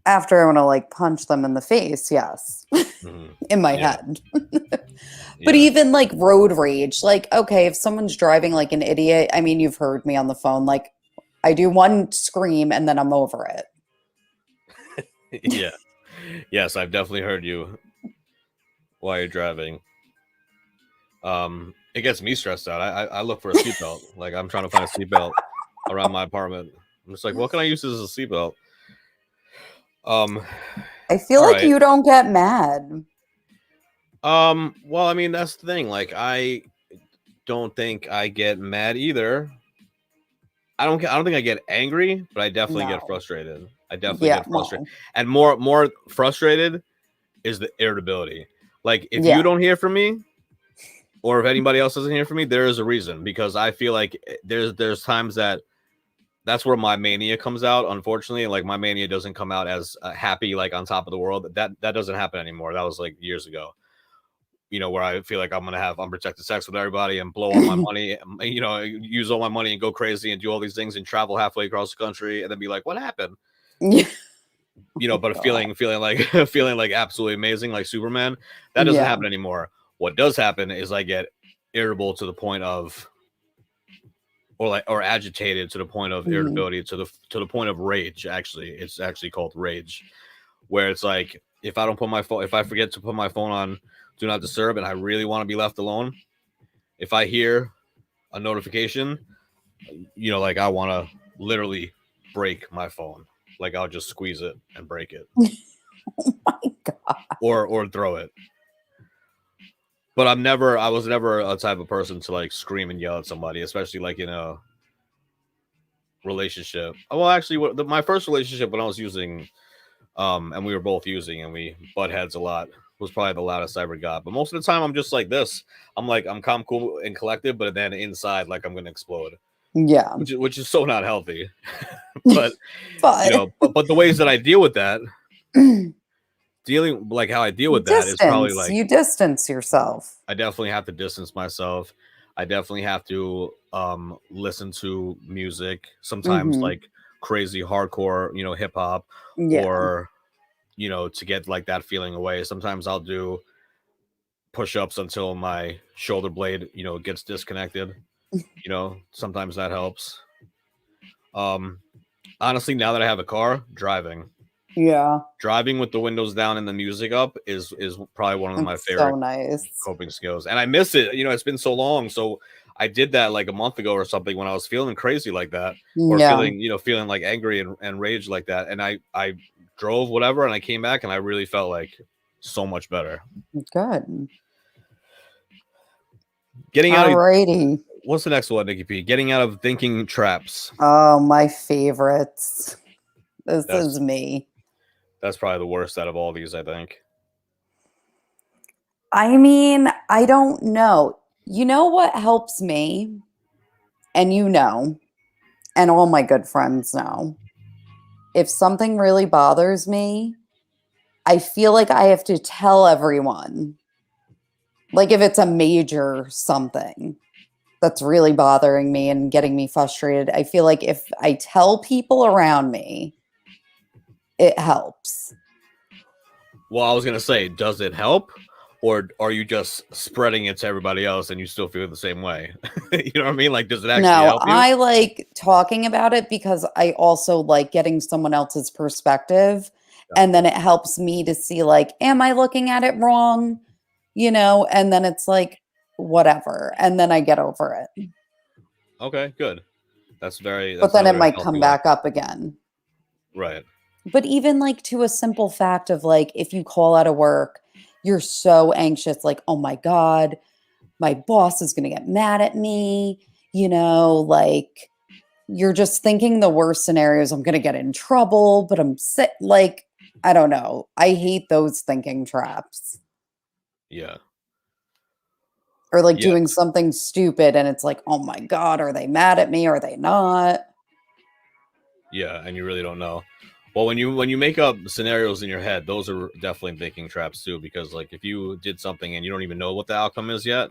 After I want to like punch them in the face, yes. Mm-hmm. In my head. But even like road rage, like, okay, if someone's driving like an idiot, I mean, you've heard me on the phone, like I do one scream and then I'm over it. Yeah. Yes, I've definitely heard you while you're driving. It gets me stressed out. I look for a seatbelt. Like, I'm trying to find a seatbelt around my apartment. I'm just like, what can I use as a seatbelt? I feel like you don't get mad. Well, I mean, that's the thing. Like, I don't think I get mad either. I don't think I get angry, but I definitely get frustrated. I definitely get frustrated. And more frustrated is the irritability. Like, if you don't hear from me, or if anybody else doesn't hear from me, there is a reason, because I feel like there's times that's where my mania comes out. Unfortunately, like, my mania doesn't come out as happy, like on top of the world. That doesn't happen anymore. That was like years ago. Where I feel like I'm gonna have unprotected sex with everybody and blow all my money, use all my money and go crazy and do all these things and travel halfway across the country and then be like, what happened? But feeling like absolutely amazing, like Superman. That doesn't happen anymore. What does happen is I get irritable to the point of, or agitated to the point of irritability, to the point of rage. Actually, it's actually called rage, where it's like, if I forget to put my phone on do not disturb and I really want to be left alone, if I hear a notification, like, I want to literally break my phone. Like, I'll just squeeze it and break it. Oh my God. Or throw it. But I was never a type of person to like scream and yell at somebody, especially like in a relationship. Well, actually, my first relationship, when I was using, and we were both using, and we butt heads a lot was probably the loudest I ever got. But most of the time, I'm just like this. I'm calm, cool, and collected, but then inside, like I'm gonna explode. Yeah. Which is so not healthy. But But you know, but the ways that I deal with that, dealing like how I deal with that is probably like you distance yourself. I definitely have to distance myself. I definitely have to listen to music, sometimes like crazy hardcore, you know, hip hop, or you know, to get like that feeling away. Sometimes I'll do push-ups until my shoulder blade, you know, gets disconnected. You know, sometimes that helps. Honestly, now that I have a car, driving with the windows down and the music up is probably one of my favorite coping skills. And I miss it. You know, it's been so long. So I did that like a month ago or something when I was feeling crazy like that, or feeling like angry and rage like that. And I drove whatever, and I came back and I really felt like so much better. Good. Getting out of what's the next one, Nikki P? Getting out of thinking traps. Oh, my favorites. This is me. That's probably the worst out of all these, I think. I mean, I don't know. You know what helps me? And you know, and all my good friends know. If something really bothers me, I feel like I have to tell everyone. Like if it's a major something that's really bothering me and getting me frustrated, I feel like if I tell people around me, it helps. Well, I was going to say, does it help? Or are you just spreading it to everybody else and you still feel the same way? You know what I mean? Like, does it actually help you? I like talking about it because I also like getting someone else's perspective. And then it helps me to see, like, am I looking at it wrong? You know, and then it's like, whatever. And then I get over it. Okay, good. That's but then it might come back up again. Right. But even like to a simple fact of like, if you call out of work, you're so anxious, like, oh my God, my boss is going to get mad at me. You know, like you're just thinking the worst scenarios. I'm going to get in trouble, but I'm sick. Like, I don't know. I hate those thinking traps. Yeah. Or like doing something stupid and it's like, oh my God, are they mad at me? Are they not? Yeah, and you really don't know. Well, when you make up scenarios in your head, those are definitely thinking traps too, because like if you did something and you don't even know what the outcome is yet,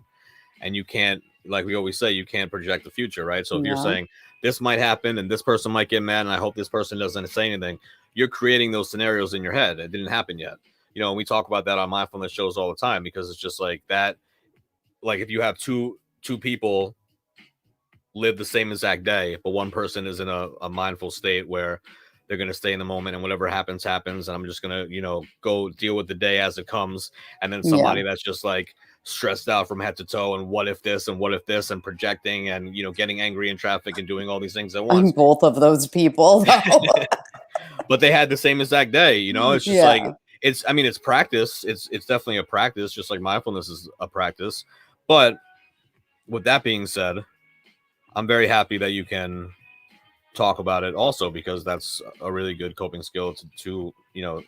and you can't, like we always say, you can't project the future, right? So if you're saying this might happen and this person might get mad and I hope this person doesn't say anything, you're creating those scenarios in your head. It didn't happen yet. You know, and we talk about that on mindfulness shows all the time, because it's just like that. Like if you have two people live the same exact day, but one person is in a mindful state where they're going to stay in the moment and whatever happens, and I'm just going to, you know, go deal with the day as it comes. And then somebody that's just like stressed out from head to toe and what if this and projecting and, you know, getting angry in traffic and doing all these things at once. I'm both of those people. But they had the same exact day, you know. It's just like it's practice. It's definitely a practice, just like mindfulness is a practice. But with that being said, I'm very happy that you can talk about it also, because that's a really good coping skill to you know,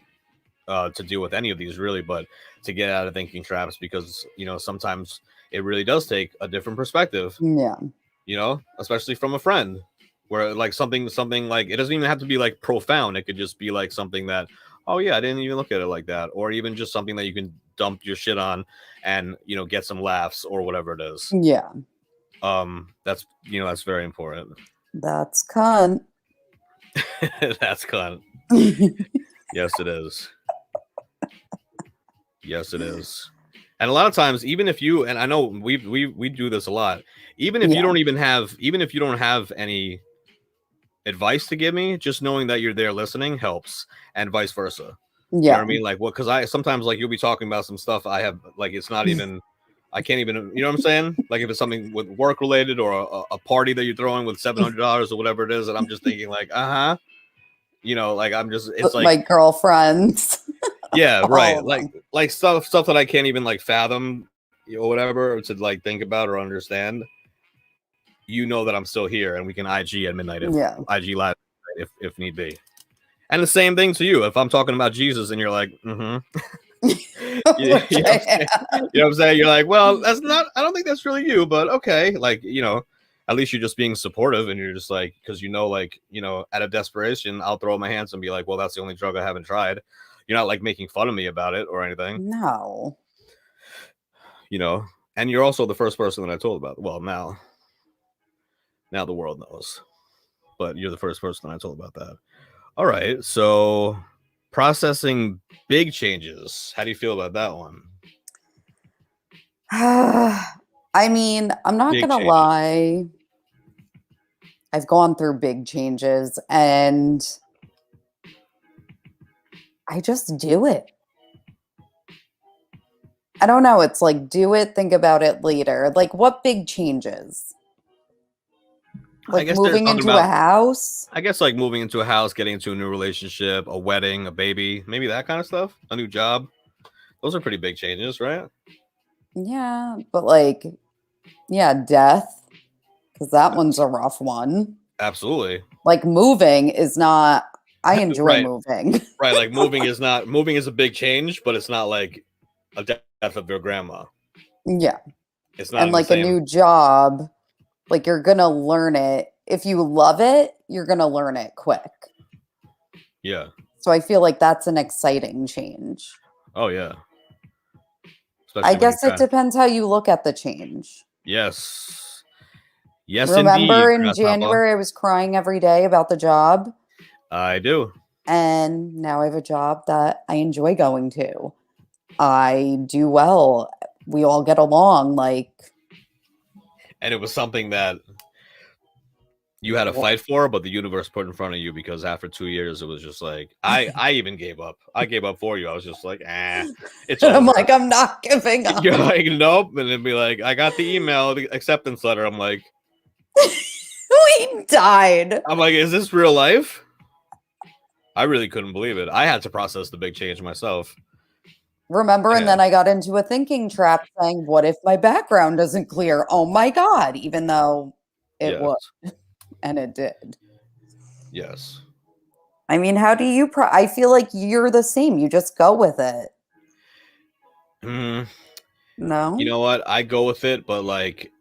to deal with any of these really, but to get out of thinking traps, because, you know, sometimes it really does take a different perspective. Yeah. You know, especially from a friend, where like something like, it doesn't even have to be like profound. It could just be like something that, oh yeah, I didn't even look at it like that. Or even just something that you can dump your shit on and, you know, get some laughs or whatever it is. Yeah. That's, you know, that's very important. That's cunt. That's cunt. Yes, it is. Yes, it is. And a lot of times, even if you, and I know we do this a lot, even if you don't have any advice to give me, just knowing that you're there listening helps, and vice versa. Yeah. You know what I mean? Like, what? Because I sometimes, like, you'll be talking about some stuff I have, like, it's not even, I can't even, you know what I'm saying? Like, if it's something with work related or a party that you're throwing with $700 or whatever it is, and I'm just thinking like, you know, like I'm just, it's like my girlfriends. Yeah, right. Like stuff that I can't even like fathom or whatever, or to like think about or understand. You know that I'm still here, and we can IG at midnight, IG live if need be. And the same thing to you. If I'm talking about Jesus and you're like, You know what I'm saying? You're like, well, that's not. I don't think that's really you, but okay. Like, at least you're just being supportive, and you're just like, because like, out of desperation, I'll throw up my hands and be like, well, that's the only drug I haven't tried. You're not like making fun of me about it or anything. No. And you're also the first person that I told about. Well, now the world knows, but you're the first person I told about that. All right, so processing big changes. How do you feel about that one? I mean, I'm not going to lie. I've gone through big changes and I just do it. I don't know. It's like, do it, think about it later. Like, what big changes? Like moving into a house? I guess like moving into a house, getting into a new relationship, a wedding, a baby, maybe that kind of stuff, a new job. Those are pretty big changes, right? Yeah, but like, yeah, death, because that one's a rough one. Absolutely. Like moving is not, I enjoy moving. Right, like moving is a big change, but it's not like a death of your grandma. Yeah. It's not. And like a new job, like you're going to learn it. If you love it, you're going to learn it quick. Yeah. So I feel like that's an exciting change. Oh, yeah. I guess it depends how you look at the change. Yes. Yes, remember indeed, in January, I was crying every day about the job. I do. And now I have a job that I enjoy going to. I do well. We all get along. And it was something that you had to fight for, but the universe put in front of you, because after 2 years, it was just like, I even gave up. I gave up for you. I was just like, it's over. I'm like, I'm not giving up. You're like, nope. And it'd be like, I got the email, the acceptance letter. I'm like, we died. I'm like, is this real life? I really couldn't believe it. I had to process the big change myself. Remember, and then I got into a thinking trap saying, what if my background doesn't clear? Oh my God, even though it was. And it did. Yes. I mean, how do you I feel like you're the same. You just go with it. No? You know what? I go with it, but like,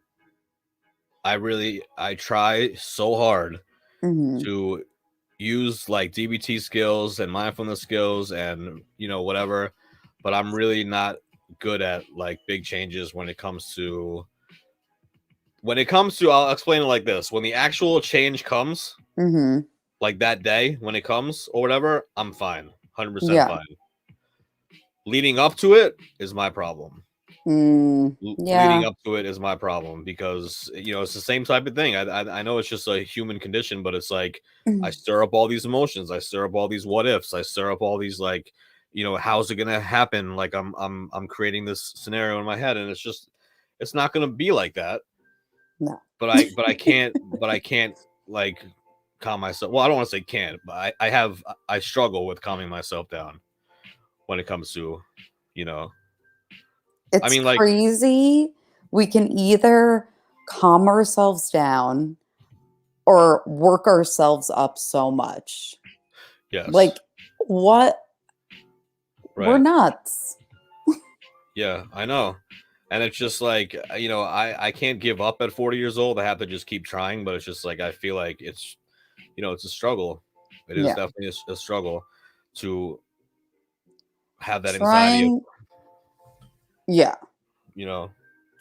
I try so hard to use like DBT skills and mindfulness skills and, whatever, but I'm really not good at like big changes when it comes to, I'll explain it like this. When the actual change comes, like that day when it comes or whatever, I'm fine. 100% fine. Leading up to it is my problem. Leading up to it is my problem, because it's the same type of thing. I know it's just a human condition, but it's like I stir up all these emotions, I stir up all these what ifs, I stir up all these like, how's it gonna happen? Like I'm creating this scenario in my head, and it's not gonna be like that. No. But I can't like calm myself. Well, I don't want to say can't, but I struggle with calming myself down when it comes to, It's crazy. We can either calm ourselves down or work ourselves up so much. Yes. Like, what? Right. We're nuts. Yeah, I know. And it's just like, I can't give up at 40 years old. I have to just keep trying, but it's just like, I feel like it's, it's a struggle. It is definitely a struggle to have that anxiety. Yeah.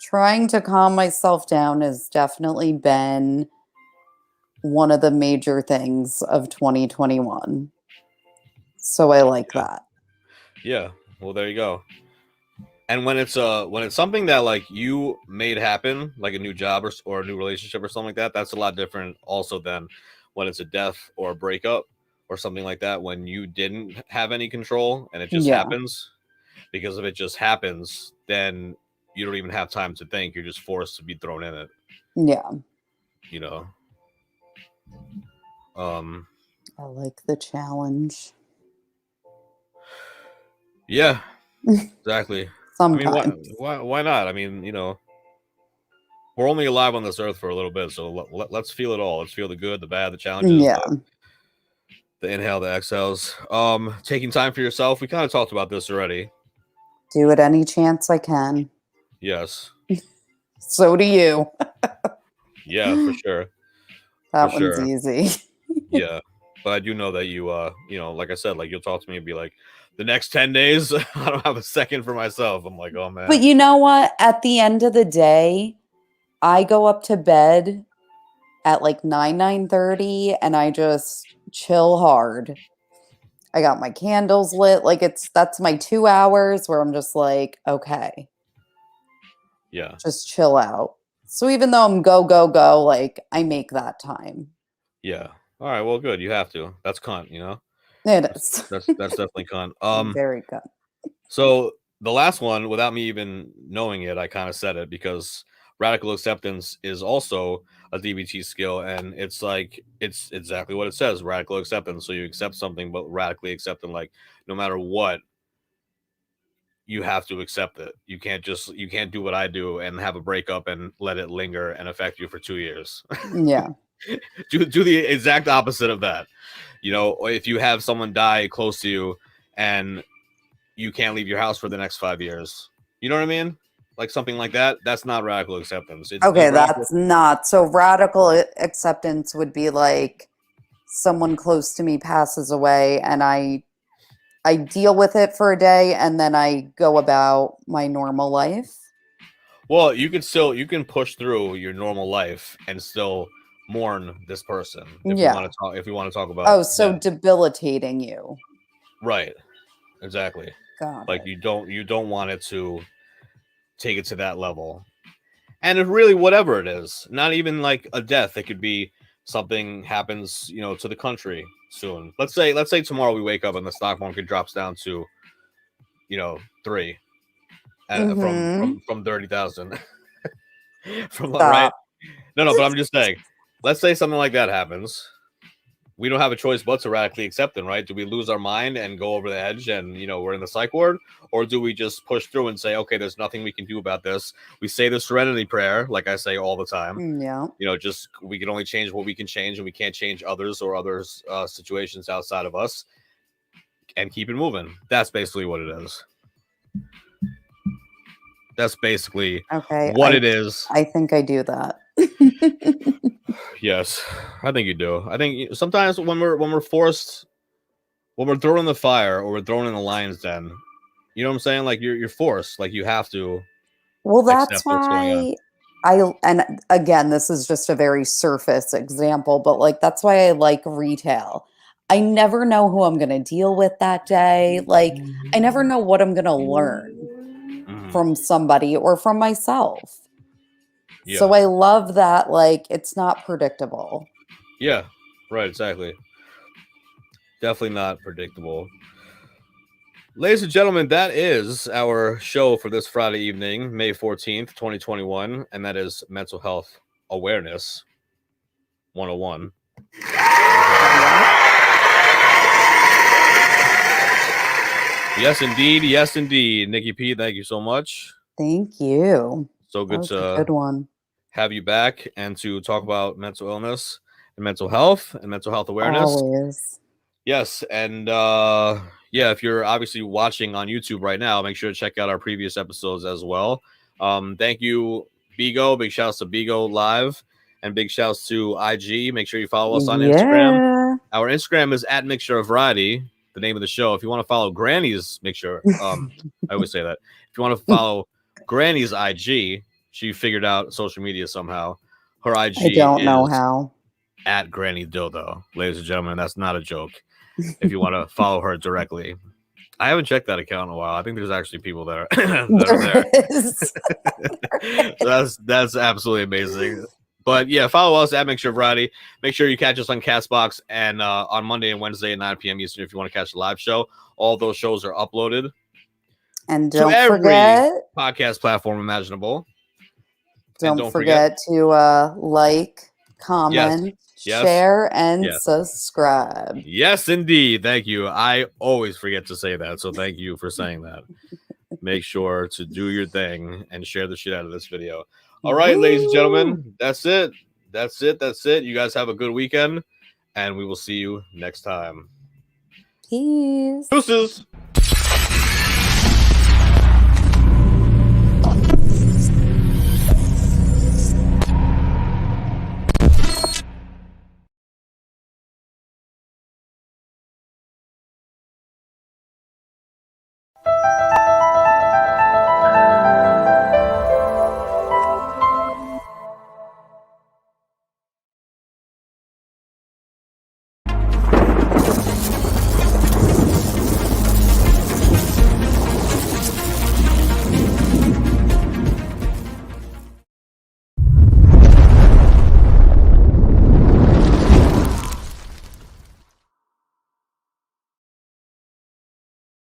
Trying to calm myself down has definitely been one of the major things of 2021. So I like that. Yeah. Well, there you go. And when it's something that like you made happen, like a new job or a new relationship or something like that, that's a lot different also than when it's a death or a breakup or something like that, when you didn't have any control and it just happens. Because if it just happens, then you don't even have time to think. You're just forced to be thrown in it. Yeah. I like the challenge. Yeah, exactly. Sometimes. I mean, why not? I mean, we're only alive on this earth for a little bit, so let's feel it all. Let's feel the good, the bad, the challenges, the inhale, the exhales. Taking time for yourself. We kind of talked about this already. Do it any chance I can. Yes. So do you. Yeah, for sure. That For one's sure. easy. Yeah. But I do know that you like I said, like you'll talk to me and be like, the next 10 days, I don't have a second for myself. I'm like, oh man. But you know what? At the end of the day, I go up to bed at like 9:30 and I just chill hard. I got my candles lit. Like that's my 2 hours where I'm just like, okay, Yeah. just chill out. So even though I'm go, go, go, like I make that time. Yeah. All right. Well, good. You have to. That's cunt, It is. That's definitely cunt. Very good. So the last one, without me even knowing it, I kind of said it because radical acceptance is also a DBT skill, and it's like it's exactly what it says, radical acceptance. So you accept something, but radically accepting, like no matter what, you have to accept it. You can't do what I do and have a breakup and let it linger and affect you for 2 years. Yeah. do the exact opposite of that. If you have someone die close to you and you can't leave your house for the next 5 years. You know what I mean? Like something like that. That's not radical acceptance. Okay, that's not. So radical acceptance would be like someone close to me passes away and I deal with it for a day and then I go about my normal life. Well, you can push through your normal life and still mourn this person if you want to talk about. Oh, so debilitating you. Right. Exactly. Got like it. you don't want it to take it to that level. And it really, whatever it is, not even like a death, it could be something happens, to the country soon. Let's say tomorrow we wake up and the stock market drops down to, 3 from 30,000. From right? No, but I'm just saying, let's say something like that happens. We don't have a choice but to radically accept it, right? Do we lose our mind and go over the edge and, we're in the psych ward? Or do we just push through and say, okay, there's nothing we can do about this? We say the serenity prayer, like I say all the time. Yeah. Just we can only change what we can change, and we can't change others or others' situations outside of us, and keep it moving. That's basically what it is. That's basically what it is. I think I do that. Yes, I think you do. I think sometimes when we're forced, when we're thrown in the fire or we're thrown in the lion's den, you know what I'm saying? Like you're forced, like you have to. Well, that's why and again, this is just a very surface example, but like that's why I like retail. I never know who I'm going to deal with that day. Like I never know what I'm going to learn from somebody or from myself. Yeah. So I love that, like, it's not predictable. Yeah, right, exactly. Definitely not predictable. Ladies and gentlemen, that is our show for this Friday evening, May 14th, 2021, and that is Mental Health Awareness 101. Yes, indeed. Yes, indeed. Nikki P, thank you so much. Thank you. So good to good one. Have you back and to talk about mental illness and mental health awareness. Always. Yes, and if you're obviously watching on YouTube right now, make sure to check out our previous episodes as well. Thank you, Bigo. Big shouts to Bigo Live, and big shouts to IG. Make sure you follow us on Instagram. Our Instagram is at Mixture of Variety, the name of the show. If you want to follow Granny's Mixture, I always say that. If you want to follow Granny's IG, she figured out social media somehow. Her IG I don't know how. At Granny Dildo, ladies and gentlemen. That's not a joke. If you want to follow her directly, I haven't checked that account in a while. I think there's actually people that are there. So that's absolutely amazing. But yeah, follow us at Mixture of Variety. Make sure you catch us on Castbox and on Monday and Wednesday at 9 p.m. Eastern if you want to catch the live show. All those shows are uploaded. And don't forget podcast platform imaginable. Don't forget to like, comment, share, and subscribe. Yes, indeed. Thank you. I always forget to say that, so thank you for saying that. Make sure to do your thing and share the shit out of this video. All right, ladies and gentlemen, that's it. That's it. You guys have a good weekend, and we will see you next time. Peace. Deuces.